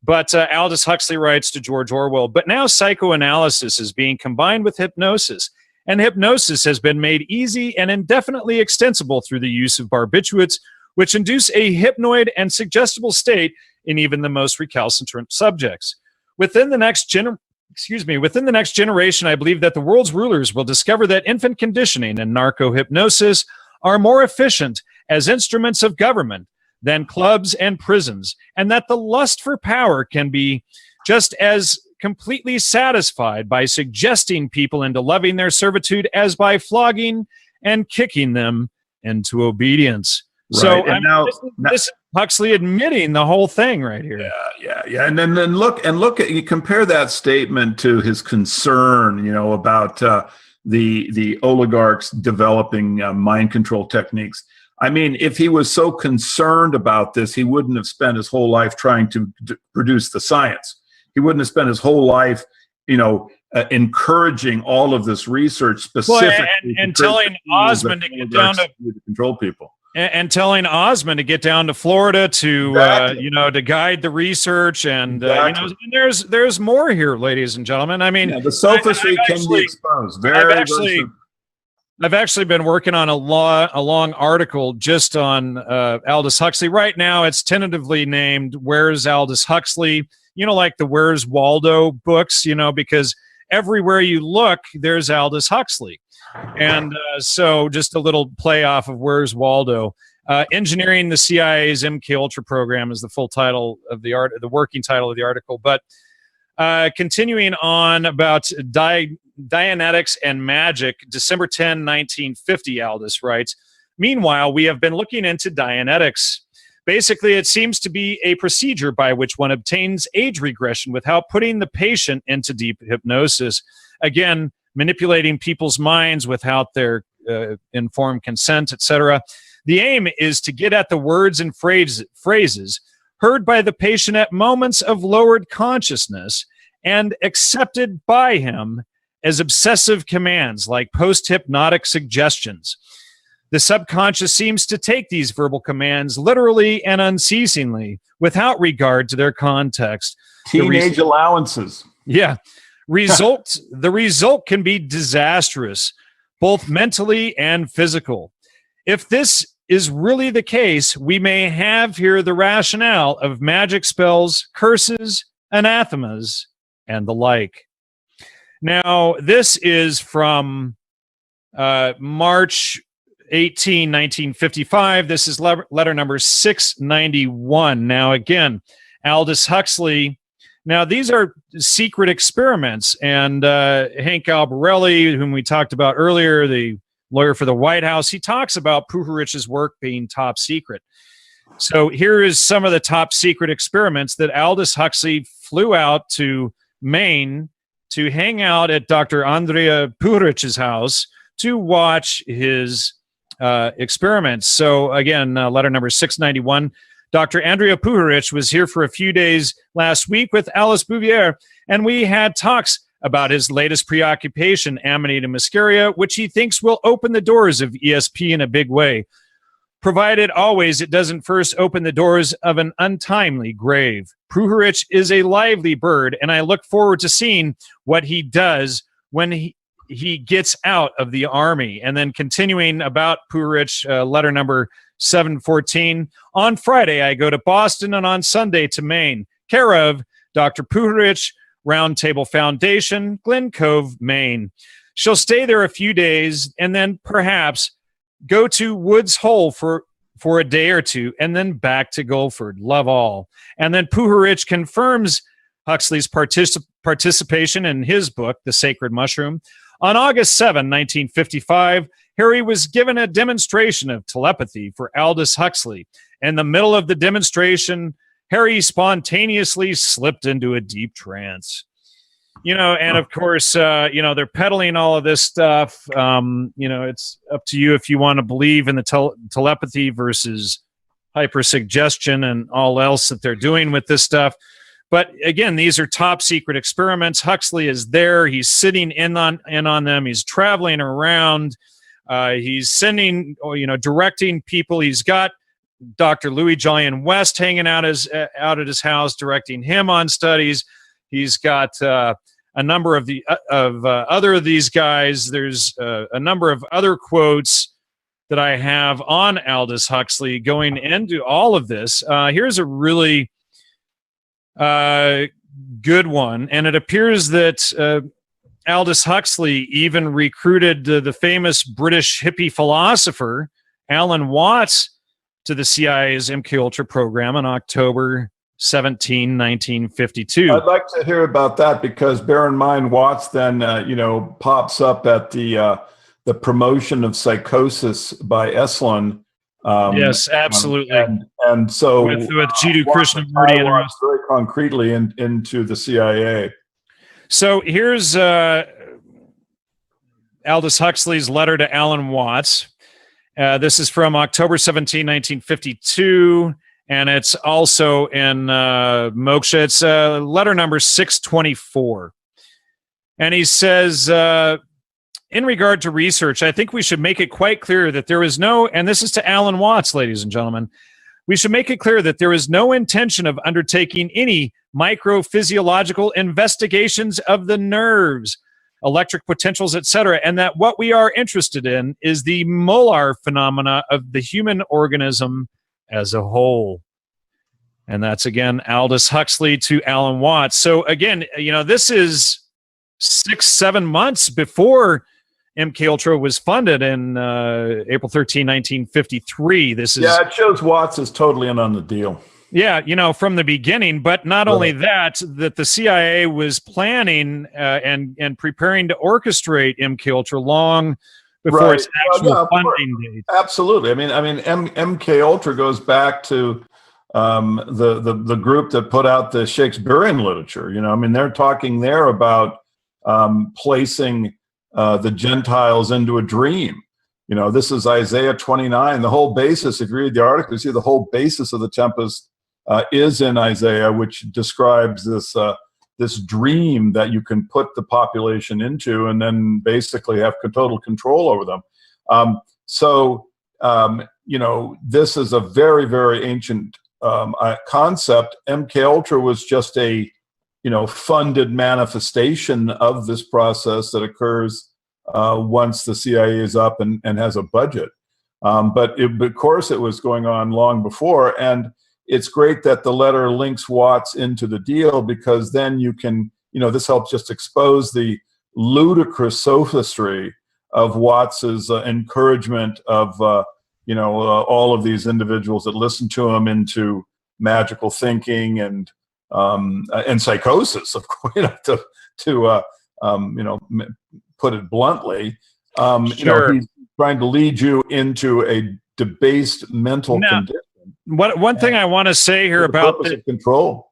But Aldous Huxley writes to George Orwell, but now psychoanalysis is being combined with hypnosis, and hypnosis has been made easy and indefinitely extensible through the use of barbiturates, which induce a hypnoid and suggestible state in even the most recalcitrant subjects. Within the next generation, I believe that the world's rulers will discover that infant conditioning and narco-hypnosis are more efficient as instruments of government than clubs and prisons, and that the lust for power can be just as completely satisfied by suggesting people into loving their servitude as by flogging and kicking them into obedience. Right. So this is Huxley admitting the whole thing right here. Yeah. And then look at, you compare that statement to his concern, about the oligarchs developing mind control techniques. I mean, if he was so concerned about this, he wouldn't have spent his whole life trying to produce the science. He wouldn't have spent his whole life, encouraging all of this research specifically and telling Osmond to get down to control people, and telling Osmond to get down to Florida to to guide the research, and and there's more here, ladies and gentlemen. I mean, the sophistry can be exposed. I've actually been working on a long article just on Aldous Huxley. Right now, it's tentatively named "Where's Aldous Huxley?" Like the "Where's Waldo" books. Because everywhere you look, there's Aldous Huxley, and so just a little play off of "Where's Waldo." Engineering the CIA's Mkultra program is the full title of the working title of the article. But continuing on about Dianetics and Magic, December 10, 1950, Aldous writes, meanwhile, we have been looking into Dianetics. Basically, it seems to be a procedure by which one obtains age regression without putting the patient into deep hypnosis. Again, manipulating people's minds without their informed consent, etc. The aim is to get at the words and phrases heard by the patient at moments of lowered consciousness and accepted by him as obsessive commands like post-hypnotic suggestions. The subconscious seems to take these verbal commands literally and unceasingly without regard to their context. Teenage allowances. Yeah. The result can be disastrous, both mentally and physical. If this is really the case, we may have here the rationale of magic spells, curses, anathemas, and the like. Now, this is from March 18, 1955. This is letter number 691. Now, again, Aldous Huxley. Now, these are secret experiments, and Hank Albarelli, whom we talked about earlier, the lawyer for the White House, he talks about Puharich's work being top secret. So here is some of the top secret experiments that Aldous Huxley flew out to Maine to hang out at Dr. Andrea Puharich's house to watch his experiments. So again, letter number 691, Dr. Andrea Puharich was here for a few days last week with Alice Bouvier, and we had talks about his latest preoccupation, Amanita muscaria, which he thinks will open the doors of ESP in a big way, provided always it doesn't first open the doors of an untimely grave. Puharich is a lively bird, and I look forward to seeing what he does when he gets out of the army. And then continuing about Puharich, letter number 714, on Friday I go to Boston and on Sunday to Maine. Care of Dr. Puharich, Round Table Foundation, Glen Cove, Maine. She'll stay there a few days and then perhaps go to Woods Hole for a day or two and then back to Guilford. Love all. And then Puharich confirms Huxley's participation in his book, The Sacred Mushroom. On August 7, 1955, Harry was given a demonstration of telepathy for Aldous Huxley. In the middle of the demonstration, Harry spontaneously slipped into a deep trance. And of course, they're peddling all of this stuff. It's up to you if you want to believe in the telepathy versus hypersuggestion and all else that they're doing with this stuff. But again, these are top secret experiments. Huxley is there. He's sitting in on them. He's traveling around. He's sending, directing people. He's got Dr. Louis Jolyon West hanging out at his house, directing him on studies. He's got a number of other of these guys. There's a number of other quotes that I have on Aldous Huxley going into all of this. Here's a really good one, and it appears that Aldous Huxley even recruited the famous British hippie philosopher Alan Watts to the CIA's MKUltra program in October 17, 1952. I'd like to hear about that because bear in mind, Watts then, pops up at the promotion of Psychosis by Esalen. Yes, absolutely. And so with Jiddu Krishnamurti and very concretely into the CIA. So here's Aldous Huxley's letter to Alan Watts. This is from October 17, 1952. And it's also in Moksha. It's letter number 624. And he says, in regard to research, I think we should make it quite clear that there is no, and this is to Alan Watts, ladies and gentlemen, we should make it clear that there is no intention of undertaking any microphysiological investigations of the nerves, electric potentials, etc., and that what we are interested in is the molar phenomena of the human organism as a whole. And that's, again, Aldous Huxley to Alan Watts. So, again, this is 6-7 months before MKUltra was funded in April 13, 1953. This is... Yeah, it shows Watts is totally in on the deal. Yeah, from the beginning. But not only that the CIA was planning and preparing to orchestrate MKUltra long before its actual funding date. Absolutely. I mean, MKUltra goes back to the group that put out the Shakespearean literature. They're talking there about placing the Gentiles into a dream. This is Isaiah 29. The whole basis, if you read the article, you see the whole basis of the Tempest is in Isaiah, which describes this dream that you can put the population into and then basically have total control over them. This is a very, very ancient concept. MKUltra was just a funded manifestation of this process that occurs once the CIA is up and has a budget. But of course it was going on long before, and it's great that the letter links Watts into the deal, because then you can, this helps just expose the ludicrous sophistry of Watts's encouragement of, all of these individuals that listen to him into magical thinking and psychosis, of course, to put it bluntly. Sure. He's trying to lead you into a debased mental condition. One thing I want to say here about the control.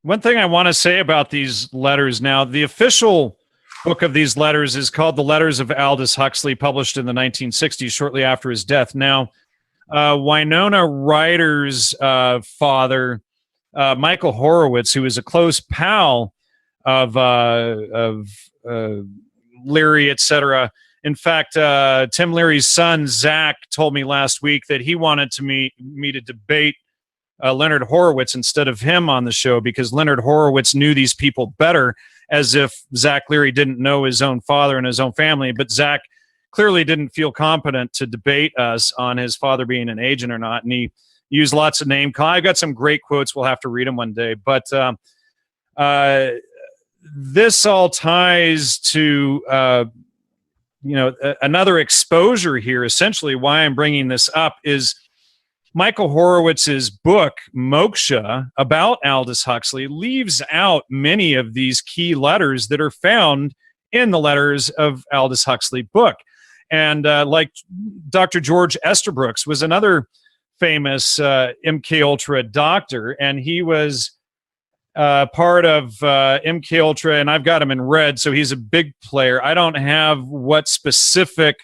One thing I want to say about these letters now, the official book of these letters is called The Letters of Aldous Huxley, published in the 1960s, shortly after his death. Now, Winona Ryder's father, Michael Horowitz, who is a close pal of Leary, etc. In fact, Tim Leary's son, Zach, told me last week that he wanted me to debate Leonard Horowitz instead of him on the show, because Leonard Horowitz knew these people better, as if Zach Leary didn't know his own father and his own family. But Zach clearly didn't feel competent to debate us on his father being an agent or not. And he used lots of name call. I got some great quotes. We'll have to read them one day. But this all ties to, another exposure here. Essentially, why I'm bringing this up is Michael Horowitz's book, Moksha, about Aldous Huxley, leaves out many of these key letters that are found in the letters of Aldous Huxley book. And like Dr. George Estabrooks was another famous MKUltra doctor, and he was part of MKUltra, and I've got him in red, so he's a big player. I don't have what specific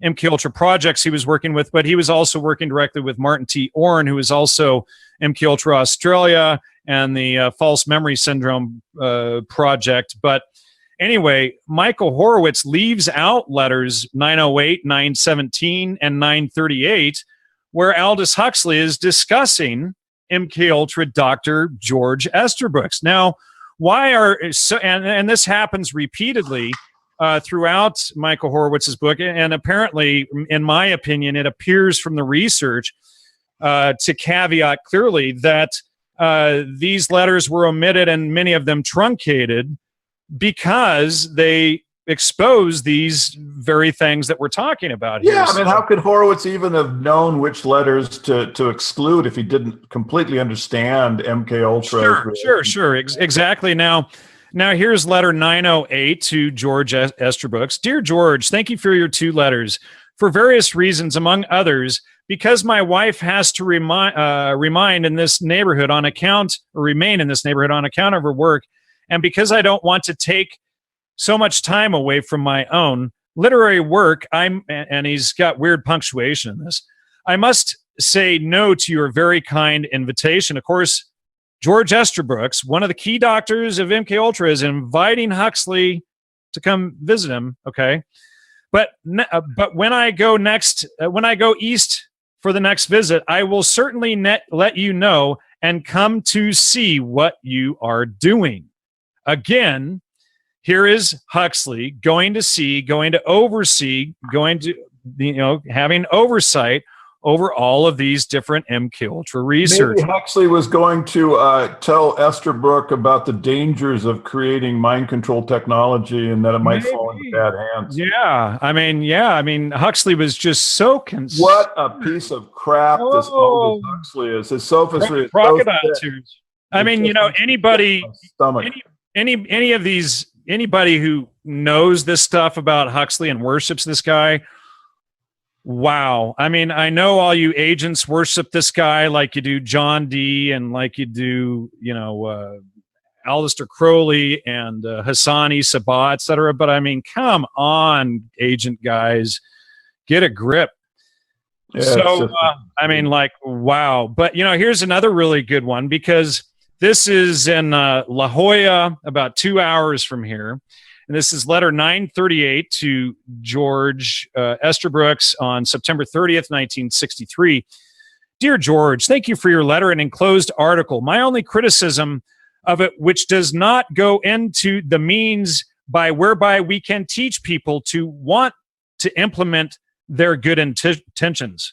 MKUltra projects he was working with, but he was also working directly with Martin T. Orrin, who is also MKUltra Australia and the False Memory Syndrome project. But anyway, Michael Horowitz leaves out letters 908, 917, and 938, where Aldous Huxley is discussing MKUltra Dr. George Estabrooks. Now, why are so? And this happens repeatedly throughout Michael Horowitz's book, and apparently, in my opinion, it appears from the research to caveat clearly that these letters were omitted and many of them truncated because they expose these very things that we're talking about here. Yeah, I mean, how could Horowitz even have known which letters to exclude if he didn't completely understand MKUltra? Sure. Exactly. Now here's letter 908 to George Estabrooks. Dear George, thank you for your 2 letters. For various reasons, among others, because my wife has to remain in this neighborhood on account of her work, and because I don't want to take so much time away from my own literary work, and he's got weird punctuation in this, I must say no to your very kind invitation. Of course, George Estabrooks, one of the key doctors of MKUltra, is inviting Huxley to come visit him. Okay, but when I go east for the next visit, I will certainly let you know and come to see what you are doing. Again, here is Huxley going to oversee, having oversight over all of these different MKUltra research. Maybe Huxley was going to tell Estabrooks about the dangers of creating mind control technology and that it might fall into bad hands. Yeah, I mean, Huxley was just so concerned. What a piece of crap this Aldous Huxley is. His sophistry is crocodile tears. I mean, anybody who knows this stuff about Huxley and worships this guy, wow. I mean, I know all you agents worship this guy like you do John Dee and like you do, Aleister Crowley and Hassani Sabah, etc. But I mean, come on, agent guys, get a grip. Yeah, so, wow. But, here's another really good one, because this is in La Jolla, about 2 hours from here. And this is letter 938 to George Estabrooks on September 30th, 1963. Dear George, thank you for your letter and enclosed article. My only criticism of it, which does not go into the means whereby we can teach people to want to implement their good intentions.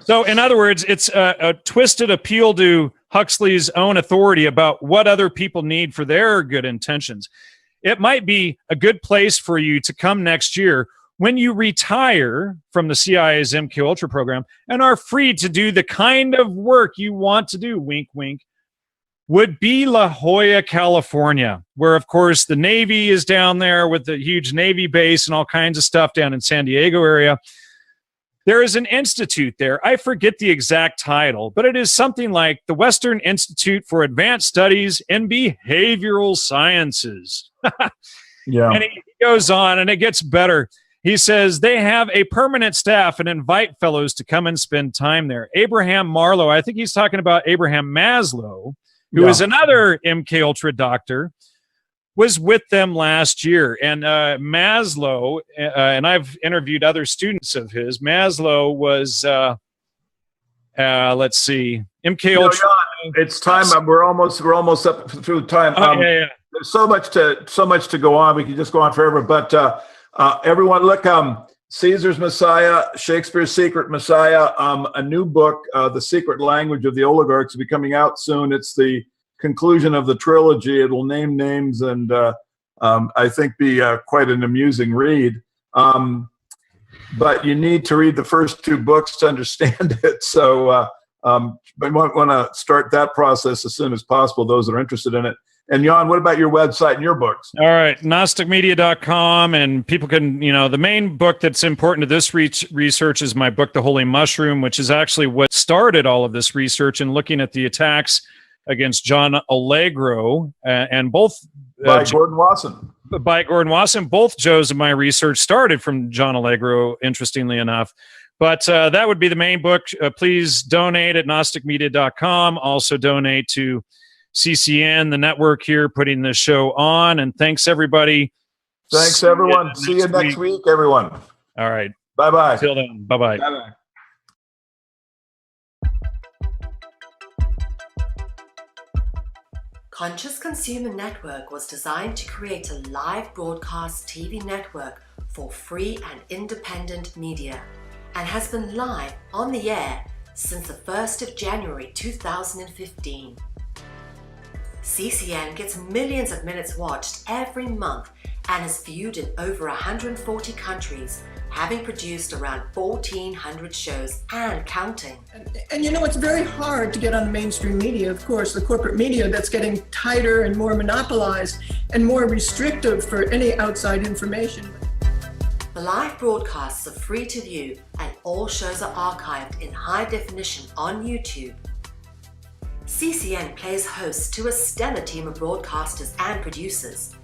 So, in other words, it's a twisted appeal to Huxley's own authority about what other people need for their good intentions. It might be a good place for you to come next year when you retire from the CIA's MKUltra program and are free to do the kind of work you want to do, wink, wink, would be La Jolla, California, where, of course, the Navy is down there with the huge Navy base and all kinds of stuff down in San Diego area. There is an institute there. I forget the exact title, but it is something like the Western Institute for Advanced Studies in Behavioral Sciences. Yeah. And he goes on, and it gets better. He says they have a permanent staff and invite fellows to come and spend time there. Abraham Marlowe, I think he's talking about Abraham Maslow, who is another MKUltra doctor, was with them last year. And Maslow, and I've interviewed other students of his, Maslow was, let's see, MKUltra. Jan, it's time. We're almost up through time. Yeah. There's so much to go on. We could just go on forever. But everyone, look, Caesar's Messiah, Shakespeare's Secret Messiah, a new book, The Secret Language of the Oligarchs, will be coming out soon. It's the conclusion of the trilogy. It will name names and I think be quite an amusing read. But you need to read the first 2 books to understand it. So we want to start that process as soon as possible, those that are interested in it. And Jan, what about your website and your books? All right, gnosticmedia.com, and people can, the main book that's important to this research is my book, The Holy Mushroom, which is actually what started all of this research and looking at the attacks against John Allegro and both by Gordon Wasson. By Gordon Wasson. Both Joes of my research started from John Allegro, interestingly enough. But that would be the main book. Please donate at gnosticmedia.com. Also donate to CCN, the network here, putting this show on. And thanks, everybody. Thanks, everyone. See you next week, everyone. All right. Bye-bye. Till then. Bye-bye. Bye-bye. Conscious Consumer Network was designed to create a live broadcast TV network for free and independent media, and has been live on the air since the 1st of January 2015. CCN gets millions of minutes watched every month and is viewed in over 140 countries, having produced around 1,400 shows and counting. And it's very hard to get on the mainstream media, of course, the corporate media that's getting tighter and more monopolized and more restrictive for any outside information. The live broadcasts are free to view and all shows are archived in high definition on YouTube. CCN plays host to a stellar team of broadcasters and producers,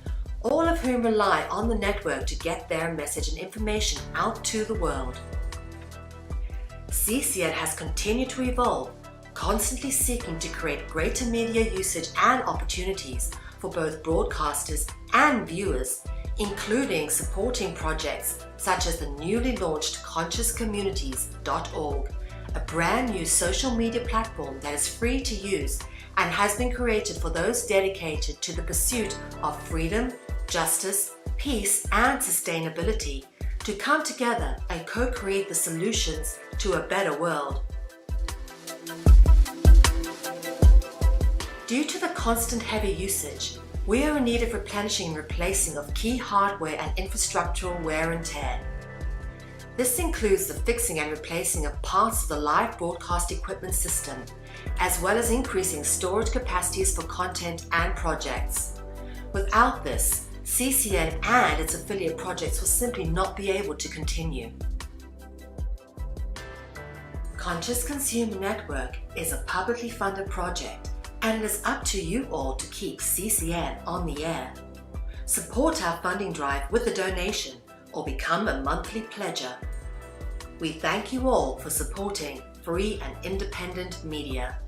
all of whom rely on the network to get their message and information out to the world. CCN has continued to evolve, constantly seeking to create greater media usage and opportunities for both broadcasters and viewers, including supporting projects such as the newly launched consciouscommunities.org, a brand new social media platform that is free to use and has been created for those dedicated to the pursuit of freedom, justice, peace, and sustainability to come together and co-create the solutions to a better world. Due to the constant heavy usage, we are in need of replenishing and replacing of key hardware and infrastructural wear and tear. This includes the fixing and replacing of parts of the live broadcast equipment system, as well as increasing storage capacities for content and projects. Without this, CCN and its affiliate projects will simply not be able to continue. Conscious Consumer Network is a publicly funded project, and it is up to you all to keep CCN on the air. Support our funding drive with a donation or become a monthly pledger. We thank you all for supporting free and independent media.